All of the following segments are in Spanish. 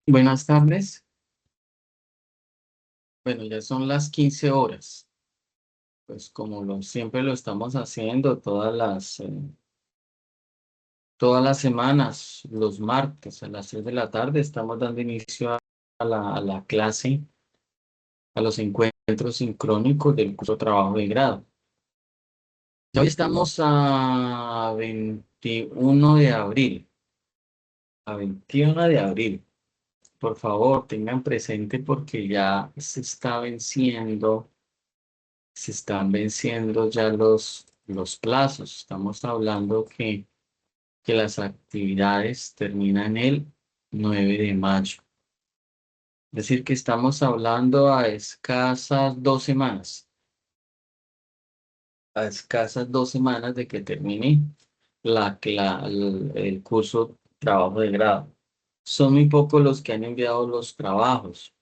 Buenas tardes. Bueno, ya son las 15 horas. Pues como siempre lo estamos haciendo todas las semanas, los martes a las 6 de la tarde, estamos dando inicio a la clase, a los encuentros sincrónicos del curso de trabajo de grado. Ya hoy estamos a 21 de abril. A 21 de abril. Por favor, tengan presente porque ya se están venciendo ya los plazos. Estamos hablando que las actividades terminan el 9 de mayo. Es decir, que estamos hablando a escasas 2 semanas de que termine el curso trabajo de grado. Son muy pocos los que han enviado los trabajos.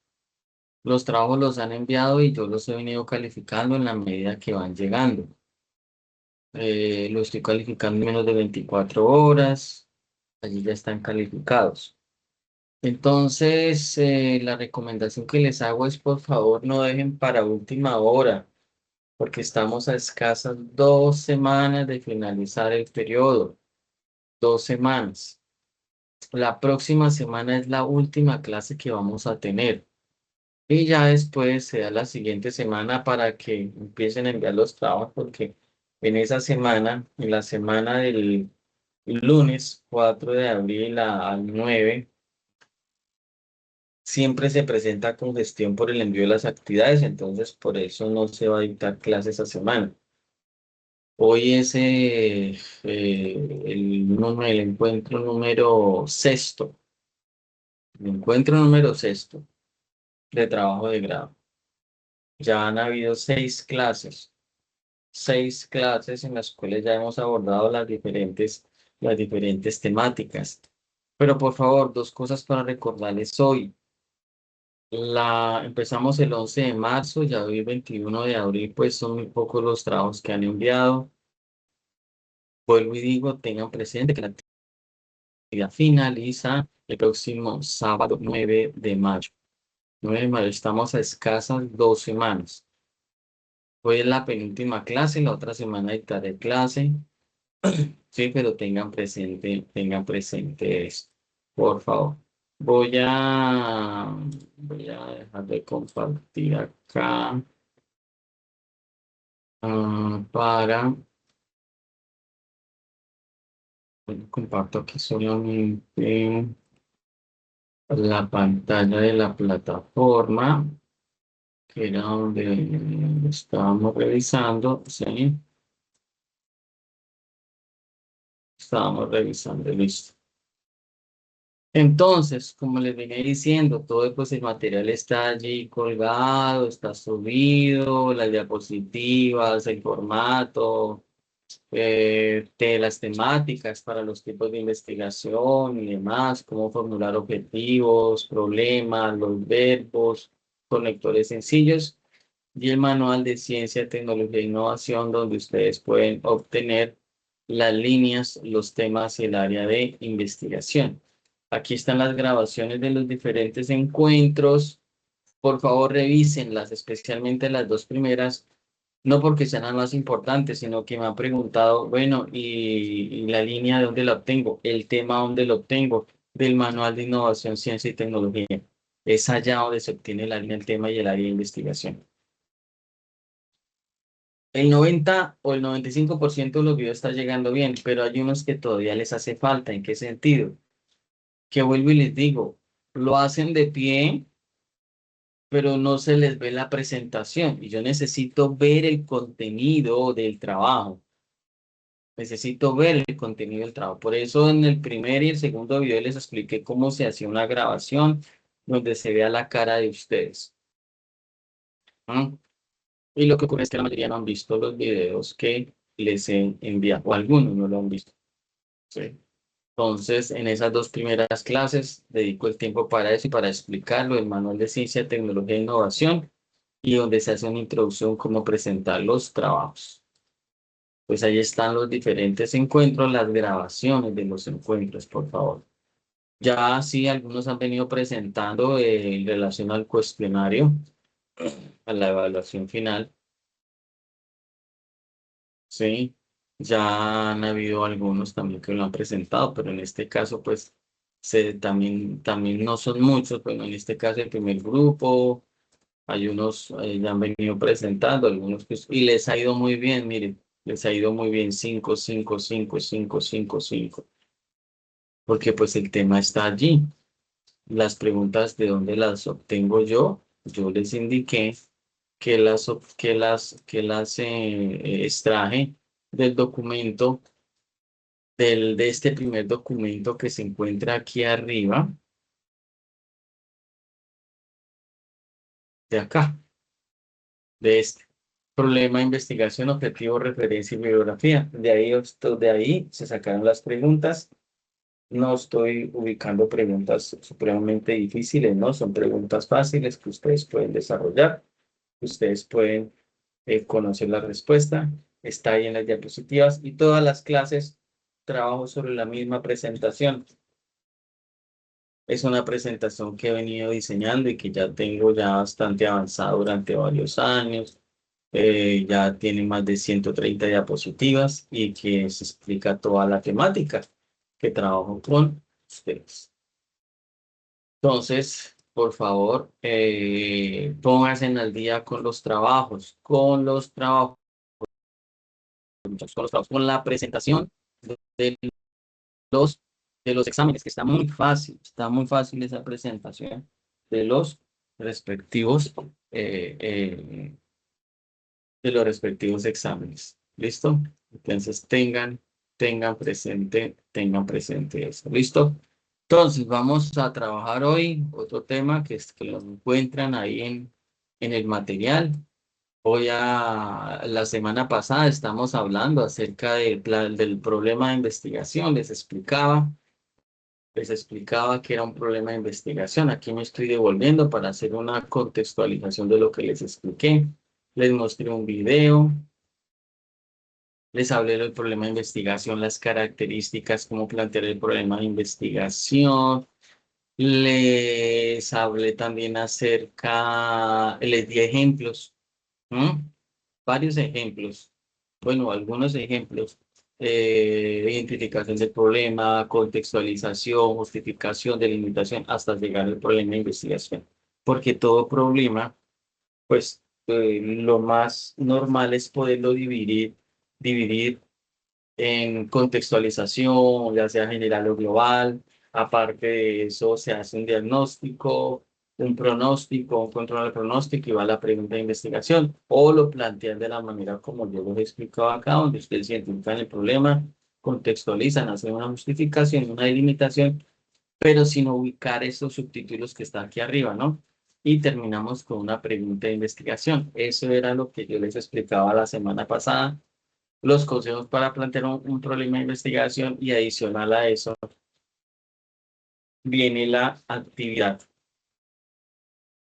Los trabajos los han enviado y yo los he venido calificando en la medida que van llegando. Lo estoy calificando en menos de 24 horas, allí ya están calificados. Entonces, la recomendación que les hago es, por favor, no dejen para última hora, porque estamos a escasas 2 semanas de finalizar el periodo, 2 semanas. La próxima semana es la última clase que vamos a tener. Y ya después se da la siguiente semana para que empiecen a enviar los trabajos, porque en esa semana, en la semana del lunes 4 de abril al 9, siempre se presenta congestión por el envío de las actividades, entonces por eso no se va a dictar clases esa semana. Hoy es el encuentro número sexto, el encuentro número sexto de trabajo de grado. Ya han habido 6 clases en las cuales ya hemos abordado las diferentes temáticas. Pero por favor, dos cosas para recordarles hoy. Empezamos el 11 de marzo, ya hoy 21 de abril, pues son muy pocos los trabajos que han enviado. Vuelvo y digo, tengan presente que la actividad finaliza el próximo sábado 9 de mayo. 9 de mayo, estamos a escasas 2 semanas. Hoy es la penúltima clase, la otra semana dictaré clase. Sí, pero tengan presente esto, por favor. Voy a dejar de compartir acá para comparto aquí solamente la pantalla de la plataforma, que era donde estábamos revisando, sí, estábamos revisando, listo. Entonces, como les venía diciendo, todo pues el material está allí colgado, está subido, las diapositivas, el formato, de las temáticas para los tipos de investigación y demás, cómo formular objetivos, problemas, los verbos, conectores sencillos y el manual de ciencia, tecnología e innovación donde ustedes pueden obtener las líneas, los temas y el área de investigación. Aquí están las grabaciones de los diferentes encuentros. Por favor, revísenlas, especialmente las dos primeras, no porque sean las más importantes, sino que me han preguntado, bueno, ¿y la línea de dónde la obtengo? El tema dónde lo obtengo, del manual de innovación, ciencia y tecnología. Es allá donde se obtiene la línea, el tema y el área de investigación. El 90 o el 95% de los videos está llegando bien, pero hay unos que todavía les hace falta. ¿En qué sentido? Que vuelvo y les digo, lo hacen de pie, pero no se les ve la presentación. Y yo necesito ver el contenido del trabajo. Necesito ver el contenido del trabajo. Por eso en el primer y el segundo video les expliqué cómo se hacía una grabación donde se vea la cara de ustedes. ¿Mm? Y lo que ocurre es que la mayoría no han visto los videos que les he enviado, o algunos no lo han visto. ¿Sí? Entonces, en esas dos primeras clases dedico el tiempo para eso y para explicarlo, el manual de ciencia, tecnología e innovación, y donde se hace una introducción, cómo presentar los trabajos. Pues ahí están los diferentes encuentros, las grabaciones de los encuentros, por favor. Ya sí, algunos han venido presentando en relación al cuestionario, a la evaluación final, sí. Ya han habido algunos también que lo han presentado, pero en este caso, pues, también no son muchos, pero en este caso el primer grupo, hay unos ya han venido presentando, algunos pues, y les ha ido muy bien, miren, les ha ido muy bien, 5 5 5 5 5 5 porque pues el tema está allí. Las preguntas de dónde las obtengo yo les indiqué que las extraje del documento, de este primer documento que se encuentra aquí arriba, de acá, de este. Problema, investigación, objetivo, referencia y bibliografía. De ahí se sacaron las preguntas. No estoy ubicando preguntas supremamente difíciles, ¿no? Son preguntas fáciles que ustedes pueden desarrollar, que ustedes pueden conocer la respuesta. Está ahí en las diapositivas y todas las clases trabajo sobre la misma presentación. Es una presentación que he venido diseñando y que ya tengo ya bastante avanzada durante varios años. Ya tiene más de 130 diapositivas y que se explica toda la temática que trabajo con ustedes. Entonces, por favor, pónganse al día con la presentación de los, de los exámenes, que está muy fácil esa presentación de los respectivos, eh, eh, de los respectivos exámenes. ¿Listo? Entonces tengan presente eso. ¿Listo? Entonces vamos a trabajar hoy otro tema que es que lo encuentran ahí en el material. La semana pasada estamos hablando acerca del problema de investigación. Les explicaba que era un problema de investigación. Aquí me estoy devolviendo para hacer una contextualización de lo que les expliqué. Les mostré un video, les hablé del problema de investigación, las características, cómo plantear el problema de investigación. Les hablé también les di ejemplos, ¿m? Varios ejemplos, bueno, algunos ejemplos, identificación del problema, contextualización, justificación, delimitación, hasta llegar al problema de investigación. Porque todo problema, pues, lo más normal es poderlo dividir en contextualización, ya sea general o global. Aparte de eso, se hace un diagnóstico, un pronóstico, un control del pronóstico y va la pregunta de investigación. O lo plantean de la manera como yo los he explicado acá, donde ustedes identifican el problema, contextualizan, hacen una justificación, una delimitación, pero sin ubicar esos subtítulos que están aquí arriba, ¿no? Y terminamos con una pregunta de investigación. Eso era lo que yo les explicaba la semana pasada, los consejos para plantear un problema de investigación, y adicional a eso viene la actividad.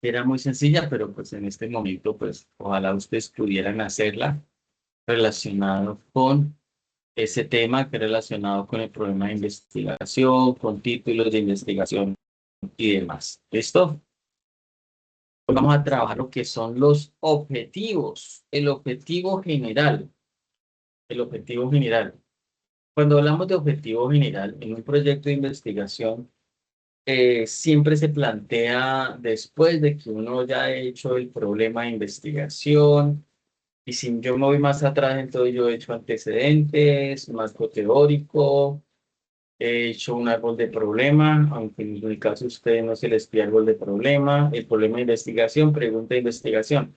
Era muy sencilla, pero pues en este momento, pues ojalá ustedes pudieran hacerla relacionado con ese tema, que es relacionado con el problema de investigación, con títulos de investigación y demás. ¿Listo? Pues vamos a trabajar lo que son los objetivos, el objetivo general, el objetivo general. Cuando hablamos de objetivo general en un proyecto de investigación, siempre se plantea después de que uno ya ha hecho el problema de investigación. Y si yo me voy más atrás, entonces yo he hecho antecedentes, marco teórico, he hecho un árbol de problema, aunque en el caso de ustedes no se les pide árbol de problema, el problema de investigación, pregunta de investigación.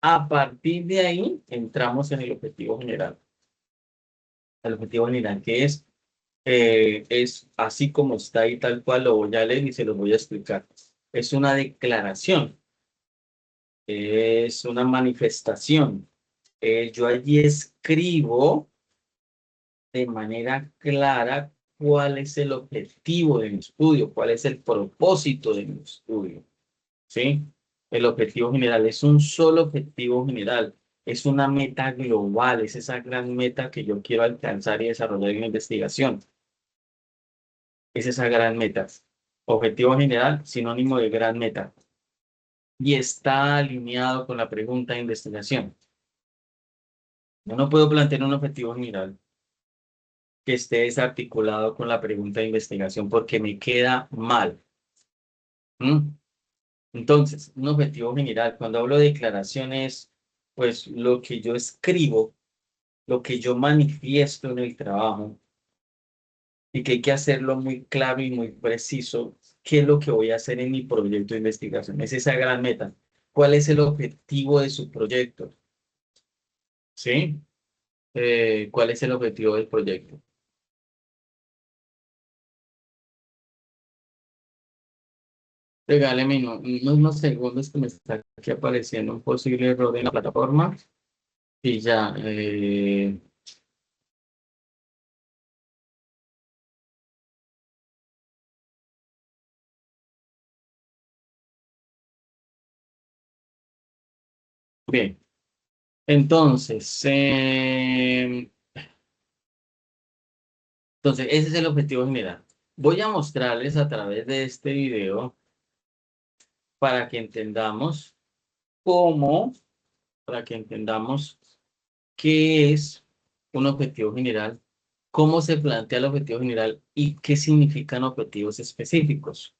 A partir de ahí entramos en el objetivo general. El objetivo general, que es así como está ahí tal cual, lo voy a leer y se lo voy a explicar. Es una declaración, es una manifestación. Yo allí escribo de manera clara cuál es el objetivo de mi estudio, cuál es el propósito de mi estudio, ¿sí? El objetivo general es un solo objetivo general, es una meta global, es esa gran meta que yo quiero alcanzar y desarrollar en la investigación. Es esa gran meta. Objetivo general, sinónimo de gran meta. Y está alineado con la pregunta de investigación. Yo no puedo plantear un objetivo general que esté desarticulado con la pregunta de investigación porque me queda mal. ¿Mm? Entonces, un objetivo general, cuando hablo de declaraciones, pues lo que yo escribo, lo que yo manifiesto en el trabajo, y que hay que hacerlo muy claro y muy preciso, qué es lo que voy a hacer en mi proyecto de investigación. Es esa gran meta. ¿Cuál es el objetivo de su proyecto? ¿Sí? ¿Cuál es el objetivo del proyecto? Regáleme unos segundos que me está aquí apareciendo un posible error en la plataforma y ya. Bien, entonces, ese es el objetivo general. Voy a mostrarles a través de este video para que entendamos cómo, para que entendamos qué es un objetivo general, cómo se plantea el objetivo general y qué significan objetivos específicos.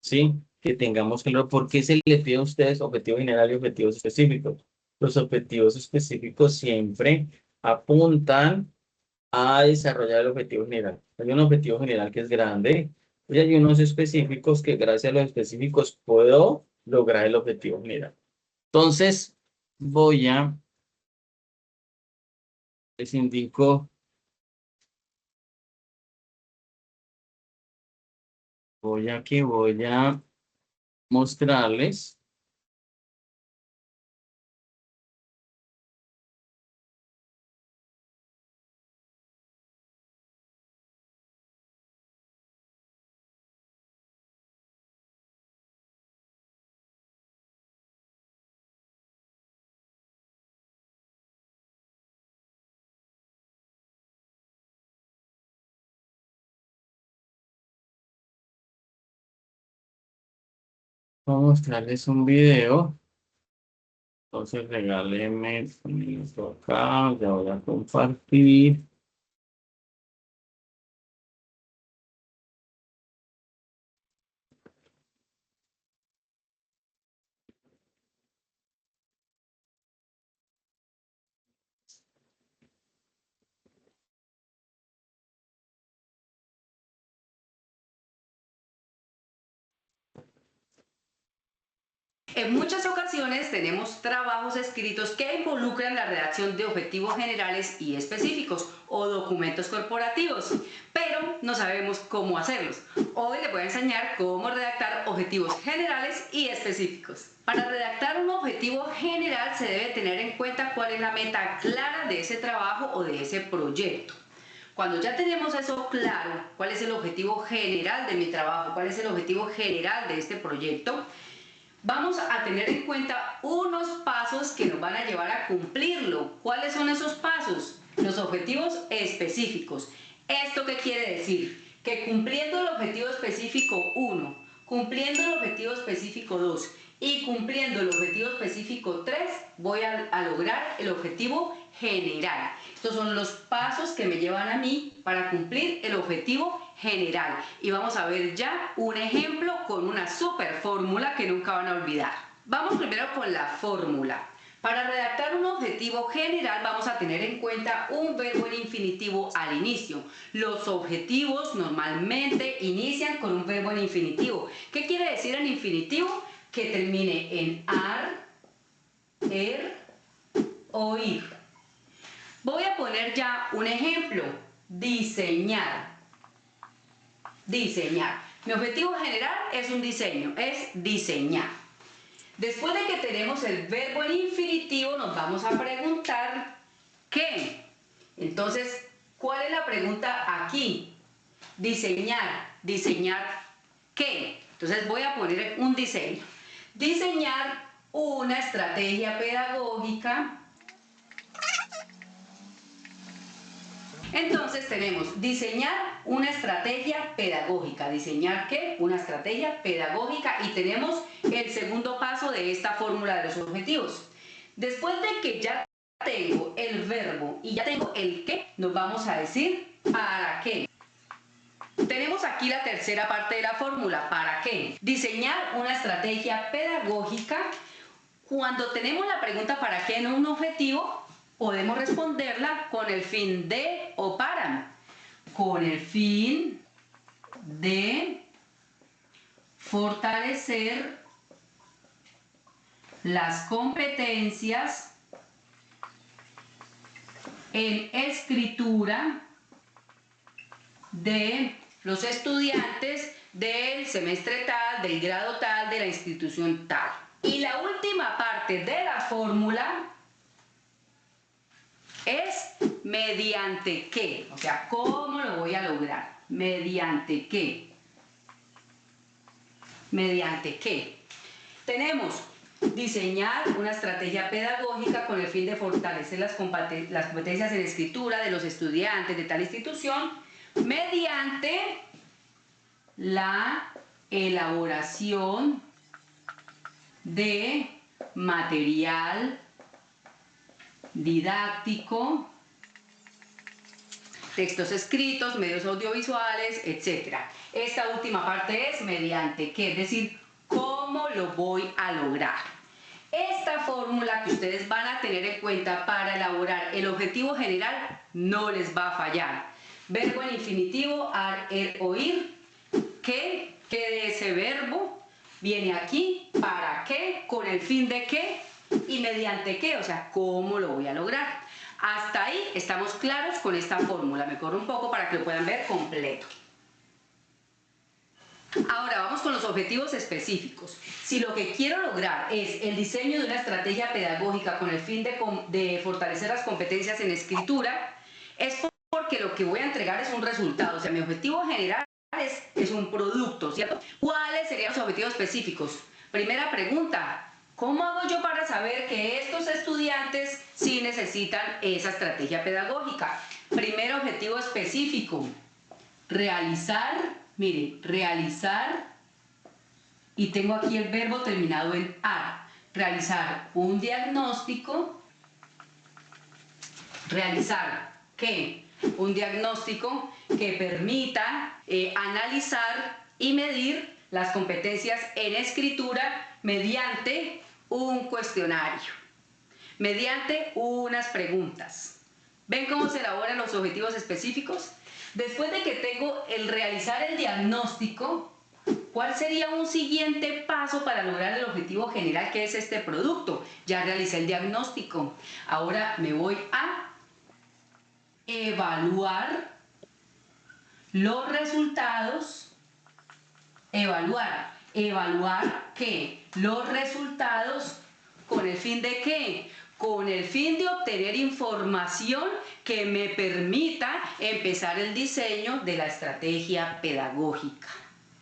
¿Sí? Que tengamos claro por qué se le pide a ustedes objetivo general y objetivos específicos. Los objetivos específicos siempre apuntan a desarrollar el objetivo general. Hay un objetivo general que es grande y hay unos específicos que gracias a los específicos puedo lograr el objetivo general. Entonces, voy a, les indico, voy a mostrarles. Voy a mostrarles un video. Entonces, regálenme un minuto acá, ya voy a compartir. En muchas ocasiones tenemos trabajos escritos que involucran la redacción de objetivos generales y específicos o documentos corporativos, pero no sabemos cómo hacerlos. Hoy les voy a enseñar cómo redactar objetivos generales y específicos. Para redactar un objetivo general se debe tener en cuenta cuál es la meta clara de ese trabajo o de ese proyecto. Cuando ya tenemos eso claro, cuál es el objetivo general de mi trabajo, cuál es el objetivo general de este proyecto, vamos a tener en cuenta unos pasos que nos van a llevar a cumplirlo. ¿Cuáles son esos pasos? Los objetivos específicos. ¿Esto qué quiere decir? Que cumpliendo el objetivo específico 1, cumpliendo el objetivo específico 2 y cumpliendo el objetivo específico 3, voy a lograr el objetivo general. Estos son los pasos que me llevan a mí para cumplir el objetivo general. Y vamos a ver ya un ejemplo con una super fórmula que nunca van a olvidar. Vamos primero con la fórmula. Para redactar un objetivo general vamos a tener en cuenta un verbo en infinitivo al inicio. Los objetivos normalmente inician con un verbo en infinitivo. ¿Qué quiere decir en infinitivo? Que termine en ar, er o ir. Voy a poner ya un ejemplo. Diseñar. Diseñar. Mi objetivo general es un diseño, es diseñar. Después de que tenemos el verbo en infinitivo, nos vamos a preguntar ¿qué? Entonces, ¿cuál es la pregunta aquí? Diseñar. ¿Diseñar qué? Entonces voy a poner un diseño. Diseñar una estrategia pedagógica Entonces tenemos diseñar una estrategia pedagógica. ¿Diseñar qué? Una estrategia pedagógica, y tenemos el segundo paso de esta fórmula de los objetivos. Después de que ya tengo el verbo y ya tengo el qué, nos vamos a decir para qué. Tenemos aquí la tercera parte de la fórmula, ¿para qué? Diseñar una estrategia pedagógica. Cuando tenemos la pregunta ¿para qué en un objetivo? Podemos responderla con el fin de o para. Con el fin de fortalecer las competencias en escritura de los estudiantes del semestre tal, del grado tal, de la institución tal. Y la última parte de la fórmula es mediante qué, o sea, ¿cómo lo voy a lograr? ¿Mediante qué? ¿Mediante qué? Tenemos diseñar una estrategia pedagógica con el fin de fortalecer las competencias en escritura de los estudiantes de tal institución mediante la elaboración de material didáctico, textos escritos, medios audiovisuales, etc. Esta última parte es mediante qué, es decir, cómo lo voy a lograr. Esta fórmula que ustedes van a tener en cuenta para elaborar el objetivo general no les va a fallar. Verbo en infinitivo, ar, er, oír. ¿Qué? ¿Qué de ese verbo? Viene aquí, ¿para qué? ¿Con el fin de qué? ¿Y mediante qué? O sea, ¿cómo lo voy a lograr? Hasta ahí estamos claros con esta fórmula. Me corro un poco para que lo puedan ver completo. Ahora vamos con los objetivos específicos. Si lo que quiero lograr es el diseño de una estrategia pedagógica con el fin de fortalecer las competencias en escritura, es porque lo que voy a entregar es un resultado. O sea, mi objetivo general es un producto, ¿cierto? ¿Cuáles serían los objetivos específicos? Primera pregunta, ¿cómo hago yo para saber que estos estudiantes sí necesitan esa estrategia pedagógica? Primer objetivo específico, realizar, miren, realizar, y tengo aquí el verbo terminado en ar, realizar un diagnóstico, realizar, ¿qué? Un diagnóstico que permita analizar y medir las competencias en escritura mediante un cuestionario, mediante unas preguntas. ¿Ven cómo se elaboran los objetivos específicos? Después de que tengo el realizar el diagnóstico, ¿cuál sería un siguiente paso para lograr el objetivo general que es este producto? Ya realicé el diagnóstico. Ahora me voy a evaluar los resultados. ¿Evaluar qué? Los resultados, ¿con el fin de qué? Con el fin de obtener información que me permita empezar el diseño de la estrategia pedagógica.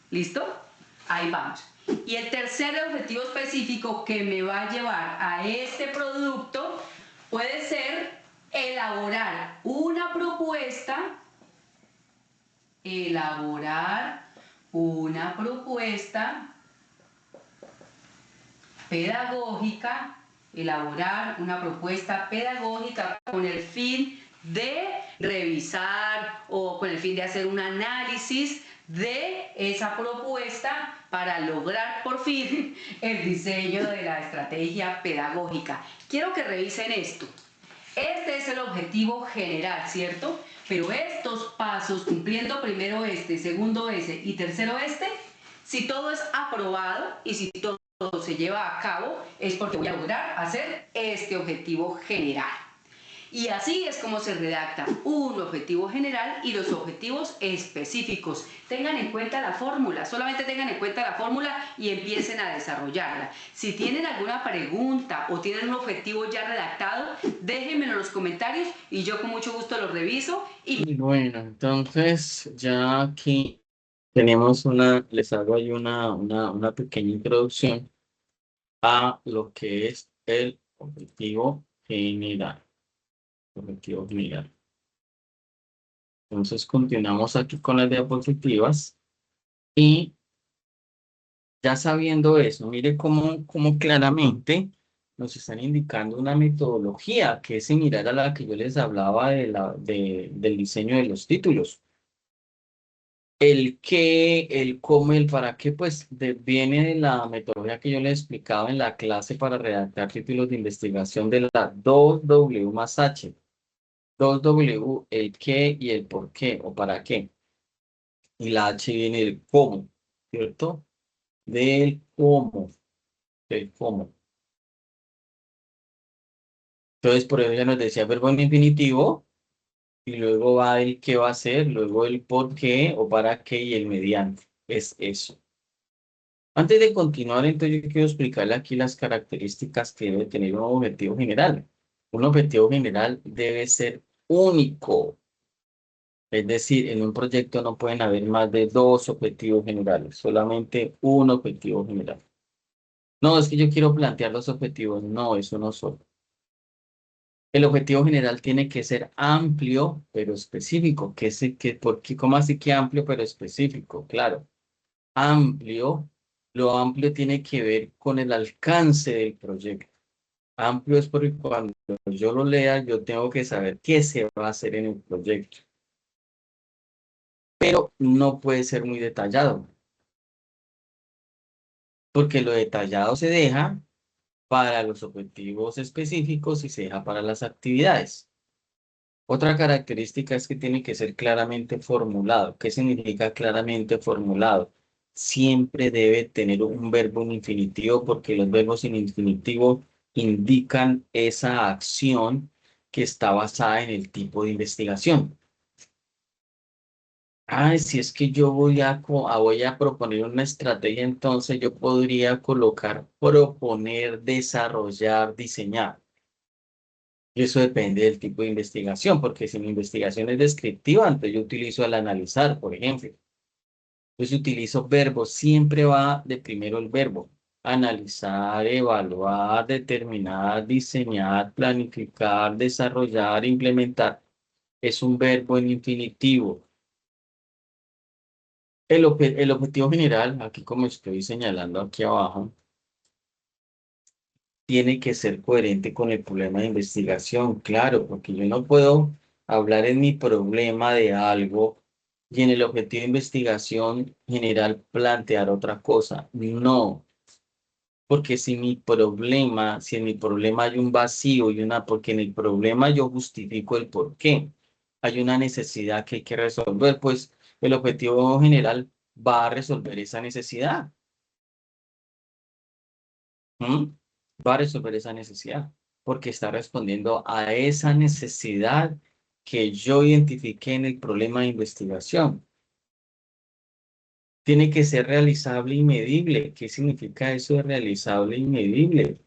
¿Listo? Ahí vamos. Y el tercer objetivo específico que me va a llevar a este producto puede ser elaborar una propuesta, pedagógica, elaborar una propuesta pedagógica con el fin de revisar o con el fin de hacer un análisis de esa propuesta para lograr por fin el diseño de la estrategia pedagógica. Quiero que revisen esto. Este es el objetivo general, ¿cierto? Pero estos pasos, cumpliendo primero este, segundo ese y tercero este, si todo es aprobado y si todo se lleva a cabo, es porque voy a lograr hacer este objetivo general. Y así es como se redacta un objetivo general y los objetivos específicos. Tengan en cuenta la fórmula, solamente tengan en cuenta la fórmula y empiecen a desarrollarla. Si tienen alguna pregunta o tienen un objetivo ya redactado, déjenmelo en los comentarios y yo con mucho gusto lo reviso. Y bueno, entonces ya aquí les hago ahí una pequeña introducción a lo que es el objetivo general. Objetivo general. Entonces continuamos aquí con las diapositivas y ya sabiendo eso, mire cómo claramente nos están indicando una metodología que es similar a la que yo les hablaba del diseño de los títulos. El qué, el cómo, el para qué, pues viene de la metodología que yo les explicaba en la clase para redactar títulos de investigación de la 2W más H. 2W, el qué y el por qué o para qué. Y la H viene del cómo, ¿cierto? Del cómo, del cómo. Entonces, por eso ya nos decía verbo en infinitivo, y luego va el qué va a ser, luego el por qué o para qué y el mediante. Es eso. Antes de continuar, entonces yo quiero explicarle aquí las características que debe tener un objetivo general. Un objetivo general debe ser único. Es decir, en un proyecto no pueden haber más de dos objetivos generales, solamente un objetivo general. No, es que yo quiero plantear los objetivos. No, eso no solo. El objetivo general tiene que ser amplio, pero específico. ¿Cómo así que amplio, pero específico? Claro, amplio. Lo amplio tiene que ver con el alcance del proyecto. Amplio es porque cuando yo lo lea, yo tengo que saber qué se va a hacer en el proyecto. Pero no puede ser muy detallado, porque lo detallado se deja para los objetivos específicos y se deja para las actividades. Otra característica es que tiene que ser claramente formulado. ¿Qué significa claramente formulado? Siempre debe tener un verbo en infinitivo porque los verbos en infinitivo indican esa acción que está basada en el tipo de investigación. Si es que yo voy a proponer una estrategia, entonces yo podría colocar proponer, desarrollar, diseñar. Y eso depende del tipo de investigación, porque si mi investigación es descriptiva, entonces yo utilizo el analizar, por ejemplo. Entonces utilizo verbos, siempre va de primero el verbo. Analizar, evaluar, determinar, diseñar, planificar, desarrollar, implementar. Es un verbo en infinitivo. El objetivo general, aquí como estoy señalando aquí abajo, tiene que ser coherente con el problema de investigación, claro, porque yo no puedo hablar en mi problema de algo y en el objetivo de investigación general plantear otra cosa. No, porque si en mi problema hay un vacío porque en el problema yo justifico el por qué, hay una necesidad que hay que resolver, pues el objetivo general va a resolver esa necesidad. ¿Mm? Va a resolver esa necesidad, porque está respondiendo a esa necesidad que yo identifiqué en el problema de investigación. Tiene que ser realizable y medible. ¿Qué significa eso de realizable y medible?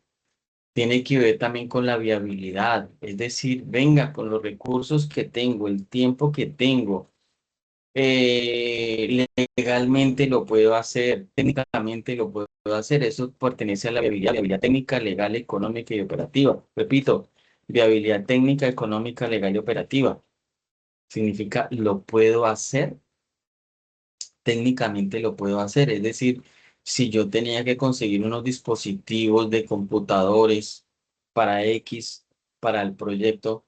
Tiene que ver también con la viabilidad, es decir, venga, con los recursos que tengo, el tiempo que tengo, legalmente lo puedo hacer, técnicamente lo puedo hacer. Eso pertenece a la viabilidad técnica, legal, económica y operativa. Repito, viabilidad técnica, económica, legal y operativa. Significa lo puedo hacer, técnicamente lo puedo hacer. Es decir, si yo tenía que conseguir unos dispositivos de computadores para X, para el proyecto,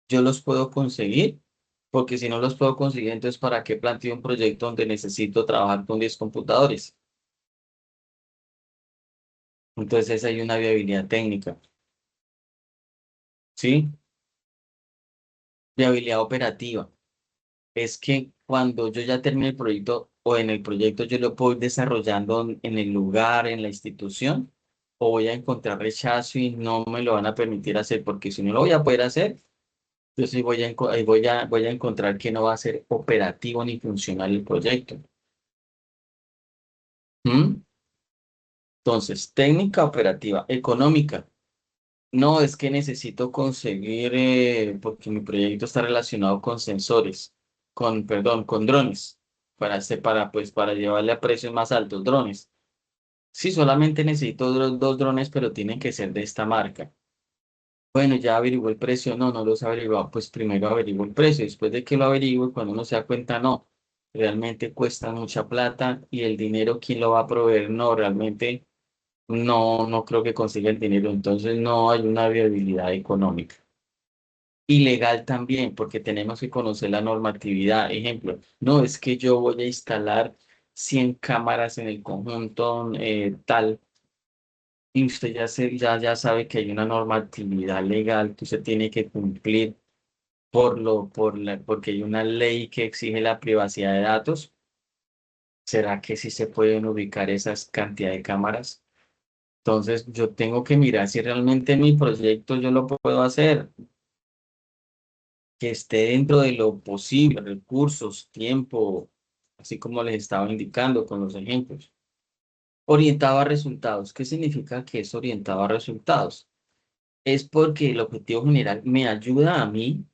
yo los puedo conseguir, porque si no los puedo conseguir, entonces ¿para qué planteo un proyecto donde necesito trabajar con 10 computadores? Entonces hay una viabilidad técnica, ¿sí? Viabilidad operativa. Es que cuando yo ya termine el proyecto o en el proyecto yo lo puedo ir desarrollando en el lugar, en la institución, o voy a encontrar rechazo y no me lo van a permitir hacer, porque si no lo voy a poder hacer, yo sí voy a encontrar que no va a ser operativo ni funcional el proyecto. ¿Mm? Entonces, técnica operativa, económica. No, es que necesito conseguir, porque mi proyecto está relacionado con sensores, perdón, con drones, para llevarle a precios más altos drones. Sí, solamente necesito dos drones, pero tienen que ser de esta marca. Bueno, ya averiguó el precio, no, no los averiguó, pues primero averiguó el precio, después de que lo averigüe, cuando uno se da cuenta, no, realmente cuesta mucha plata y el dinero, ¿quién lo va a proveer? No, realmente no, no creo que consiga el dinero, entonces no hay una viabilidad económica. Y legal también, porque tenemos que conocer la normatividad. Ejemplo, no es que yo voy a instalar 100 cámaras en el conjunto tal, y usted ya sabe que hay una normatividad legal que usted tiene que cumplir porque hay una ley que exige la privacidad de datos. ¿Será que sí se pueden ubicar esas cantidad de cámaras? Entonces, yo tengo que mirar si realmente mi proyecto yo lo puedo hacer, que esté dentro de lo posible, recursos, tiempo, así como les estaba indicando con los ejemplos. Orientado a resultados. ¿Qué significa que es orientado a resultados? Es porque el objetivo general me ayuda a mí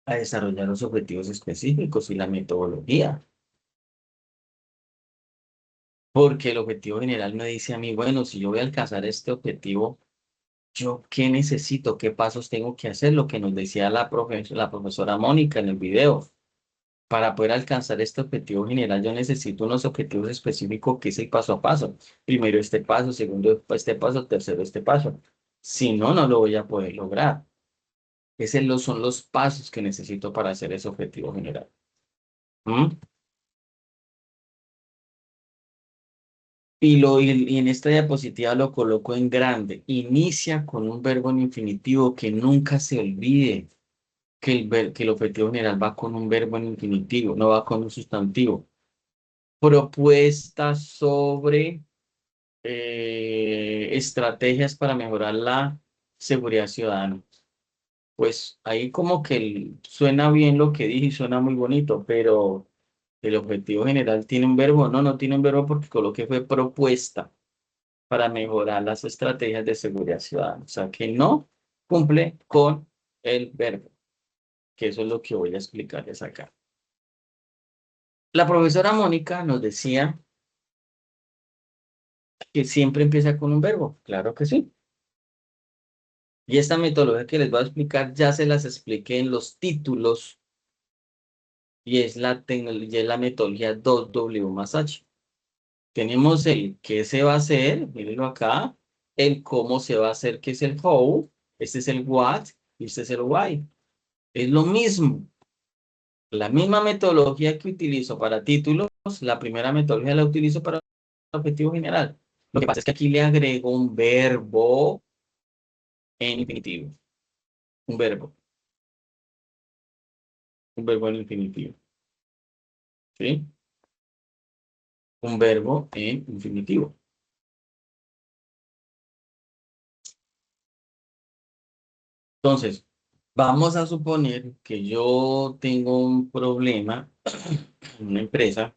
a desarrollar los objetivos específicos y la metodología. Porque el objetivo general me dice a mí, bueno, si yo voy a alcanzar este objetivo, ¿yo qué necesito? ¿Qué pasos tengo que hacer? Lo que nos decía la profesora Mónica en el video. Para poder alcanzar este objetivo general, yo necesito unos objetivos específicos que es el paso a paso. Primero este paso, segundo este paso, tercero este paso. Si no, no lo voy a poder lograr. Son los pasos que necesito para hacer ese objetivo general. ¿Mm? Y en esta diapositiva lo coloco en grande. Inicia con un verbo en infinitivo que nunca se olvide que el objetivo general va con un verbo en infinitivo, no va con un sustantivo. Propuesta sobre estrategias para mejorar la seguridad ciudadana. Pues ahí como que suena bien lo que dije y suena muy bonito, pero el objetivo general tiene un verbo. No, no tiene un verbo porque coloqué fue propuesta para mejorar las estrategias de seguridad ciudadana. O sea que no cumple con el verbo, que eso es lo que voy a explicarles acá. La profesora Mónica nos decía que siempre empieza con un verbo. Claro que sí. Y esta metodología que les voy a explicar ya se las expliqué en los títulos y es la tecnología, es la metodología 2W más H. Tenemos el qué se va a hacer, mírenlo acá, el cómo se va a hacer, que es el how, este es el what y este es el why. Es lo mismo, la misma metodología que utilizo para títulos, la primera metodología la utilizo para objetivo general. Lo que pasa es que aquí le agrego un verbo en infinitivo, un verbo, un verbo en infinitivo, ¿sí? Un verbo en infinitivo. Entonces, vamos a suponer que yo tengo un problema en una empresa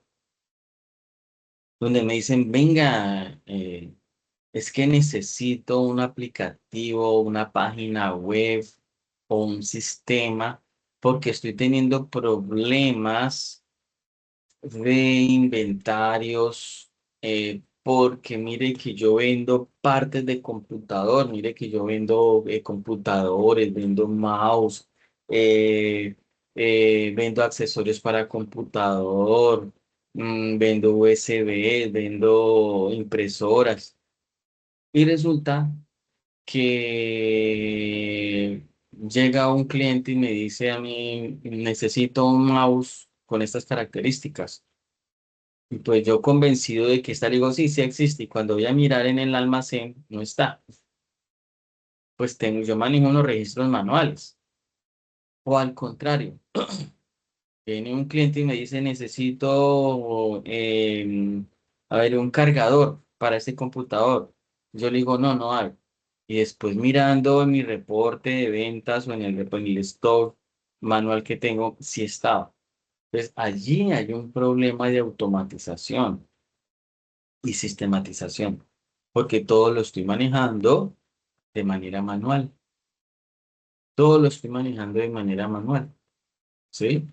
donde me dicen, venga, es que necesito un aplicativo, una página web o un sistema porque estoy teniendo problemas de inventarios, porque mire que yo vendo partes de computador, mire que yo vendo computadores, vendo mouse, eh, vendo accesorios para computador, vendo USB, vendo impresoras. Y resulta que llega un cliente y me dice a mí, necesito un mouse con estas características. Y pues yo convencido de que está, le digo, sí, sí existe. Y cuando voy a mirar en el almacén, no está. Pues yo manejo unos registros manuales. O al contrario, viene un cliente y me dice, necesito, a ver, un cargador para este computador. Yo le digo, no, no hay. Y después mirando en mi reporte de ventas o en el stock manual que tengo, sí estaba. Pues allí hay un problema de automatización y sistematización, porque todo lo estoy manejando de manera manual. Todo lo estoy manejando de manera manual, ¿sí?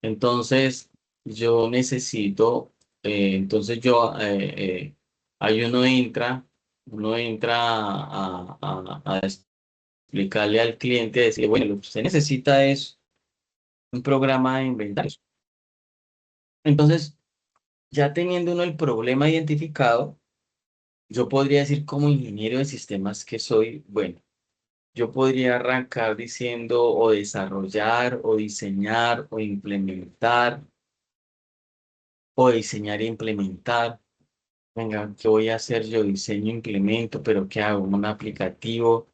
Entonces, yo necesito, entonces ahí uno entra a explicarle al cliente, decir, bueno, lo que usted necesita es un programa de inventarios. Entonces, ya teniendo uno el problema identificado, yo podría decir como ingeniero de sistemas que soy, bueno, yo podría arrancar diciendo o desarrollar o diseñar o implementar o diseñar e implementar. Venga, ¿qué voy a hacer? Yo diseño, implemento, pero ¿qué hago? Un aplicativo,